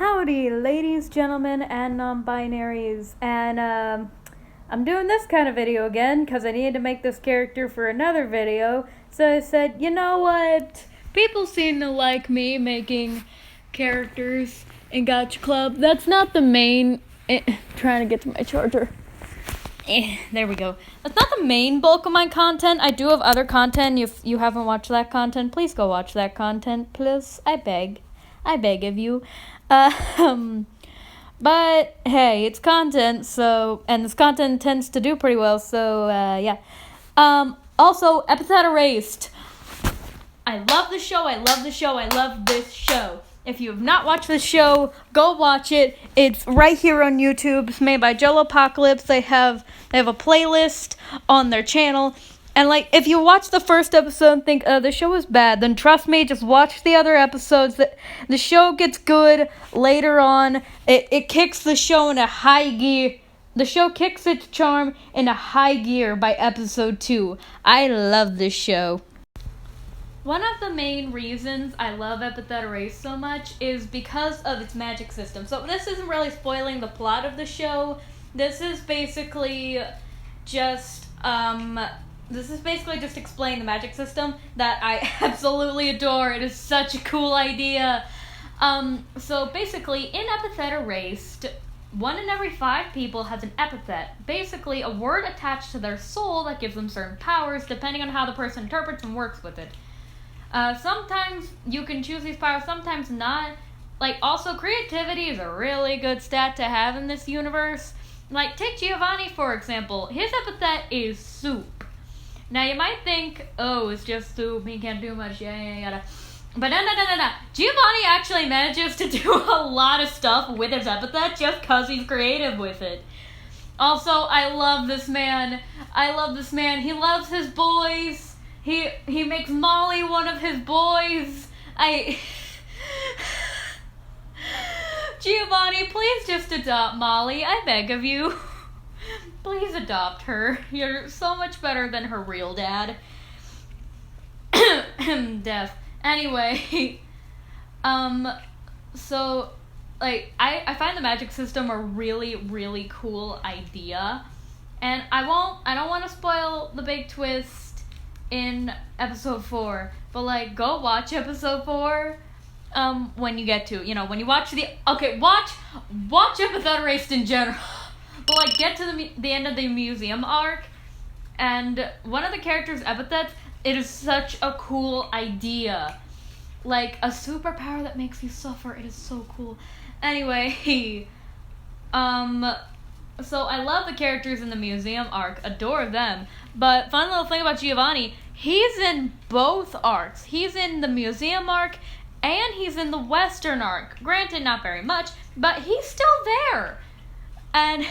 Howdy, ladies, gentlemen, and non-binaries. And I'm doing this kind of video again because I needed to make this character for another video. So I said, you know what? People seem to like me making characters in Gacha Club. That's not the main... trying to get to my charger. There we go. That's not the main bulk of my content. I do have other content. If you haven't watched that content, please go watch that content. Please, I beg. I beg of you. But hey, it's content, so, and this content tends to do pretty well, so, yeah. Also, Epithet Erased. I love the show, I love this show. If you have not watched this show, go watch it. It's right here on YouTube. It's made by Jello Apocalypse. They have a playlist on their channel. And, if you watch the first episode and think, the show is bad, then trust me, just watch the other episodes. The show gets good later on. It kicks the show into high gear. The show kicks its charm into high gear by episode 2. I love this show. One of the main reasons I love Epithet Erased so much is because of its magic system. So this isn't really spoiling the plot of the show. This is basically just explaining the magic system that I absolutely adore. It is such a cool idea. So basically, in Epithet Erased, 1 in every 5 people has an epithet. Basically, a word attached to their soul that gives them certain powers, depending on how the person interprets and works with it. Sometimes you can choose these powers, sometimes not. Also, creativity is a really good stat to have in this universe. Take Giovanni, for example. His epithet is soup. Now, you might think, oh, it's just soup, he can't do much, yada. But no. Giovanni actually manages to do a lot of stuff with his epithet just because he's creative with it. Also, I love this man. He loves his boys. He makes Molly one of his boys. Giovanni, please just adopt Molly. I beg of you. Please adopt her. You're so much better than her real dad. Deaf. Anyway, so, I find the magic system a really, really cool idea. And I don't want to spoil the big twist in episode 4, but go watch episode 4 when you get to, when you watch watch Epithet Erased in general, but get to the end of the museum arc, and one of the characters' epithets, it is such a cool idea, a superpower that makes you suffer. It is so cool. Anyway, so I love the characters in the museum arc, adore them, but fun little thing about Giovanni, he's in both arcs. He's in the museum arc, and he's in the western arc. Granted, not very much, but he's still there. And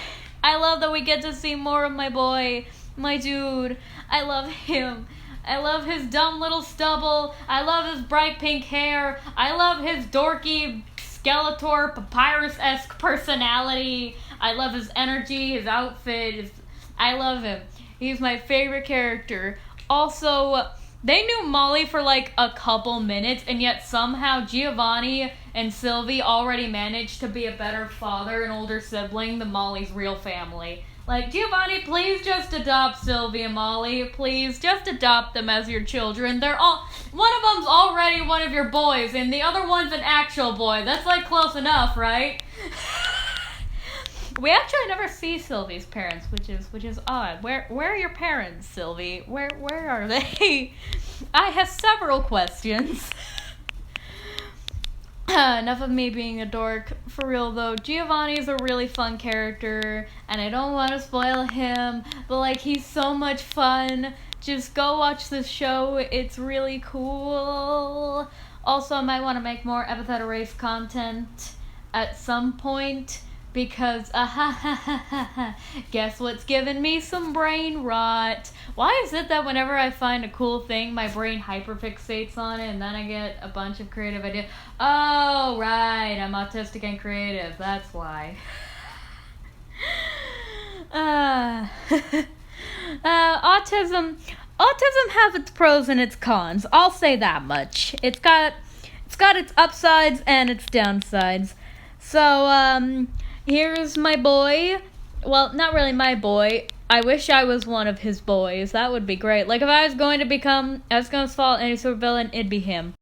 I love that we get to see more of my boy, my dude. I love him. I love his dumb little stubble. I love his bright pink hair. I love his dorky Skeletor Papyrus-esque personality. I love his energy, his outfit. I love him. He's my favorite character. Also, they knew Molly for a couple minutes, and yet somehow Giovanni and Sylvie already managed to be a better father and older sibling than Molly's real family. Giovanni, please just adopt Sylvie and Molly. Please, just adopt them as your children. One of them's already one of your boys, and the other one's an actual boy. That's, close enough, right? We actually never see Sylvie's parents, which is odd. Where are your parents, Sylvie? Where are they? I have several questions. Enough of me being a dork. For real though, Giovanni's a really fun character, and I don't want to spoil him, but he's so much fun. Just go watch this show. It's really cool. Also, I might want to make more Epithet Erased content at some point. Because, guess what's giving me some brain rot? Why is it that whenever I find a cool thing, my brain hyperfixates on it, and then I get a bunch of creative ideas? Oh, right, I'm autistic and creative, that's why. Autism has its pros and its cons, I'll say that much. It's got its upsides and its downsides. So, here's my boy. Well, not really my boy. I wish I was one of his boys. That would be great. Like, if I was going to fall any supervillain, it'd be him.